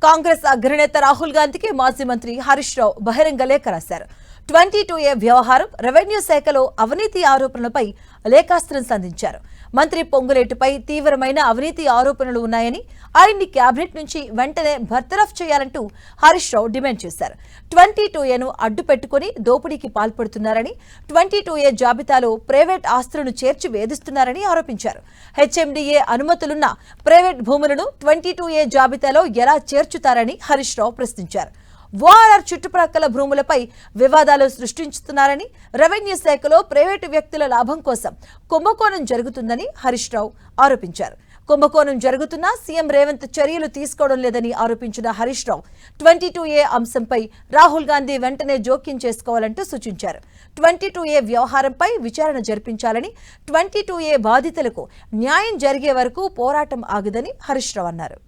కాంగ్రెస్ అగ్రనేత రాహుల్ గాంధీకి మాజీ మంత్రి హరీష్ రావు బహిరంగ లేఖ రాశారు. 22A వ్యవహారం, రెవెన్యూ శాఖలో అవినీతి ఆరోపణలపై లేఖాస్త్రం సంధించారు. మంత్రి పొంగులేటిపై తీవ్రమైన అవినీతి ఆరోపణలు ఉన్నాయని, ఆయన్ని కేబినెట్ నుంచి వెంటనే బర్తరఫ్ చేయాలంటూ హరీష్ రావు డిమాండ్ చేశారు. 22Aను అడ్డు పెట్టుకుని దోపిడీకి పాల్పడుతున్నారని, 22A జాబితాలో ప్రైవేట్ ఆస్తులను చేర్చి వేధిస్తున్నారని ఆరోపించారు. HMDA అనుమతులున్న ప్రైవేట్ భూములను 22A జాబితాలో ఎలా చేర్చుతారని హరీష్ రావు ప్రశ్నించారు. ఓఆర్ఆర్ చుట్టుప్రక్కల భూములపై వివాదాలు సృష్టించుతున్నారని, రెవెన్యూ శాఖలో ప్రైవేటు వ్యక్తుల లాభం కోసం కుంభకోణం జరుగుతుందని హరీష్ రావు ఆరోపించారు. కుంభకోణం జరుగుతున్నా సీఎం రేవంత్ చర్యలు తీసుకోవడం లేదని ఆరోపించిన హరీష్ రావు 22A అంశంపై రాహుల్ గాంధీ వెంటనే జోక్యం చేసుకోవాలంటూ సూచించారు. 22A వ్యవహారంపై విచారణ జరిపించాలని, 22A బాధితులకు న్యాయం జరిగే వరకు పోరాటం ఆగదని హరీష్ రావు అన్నారు.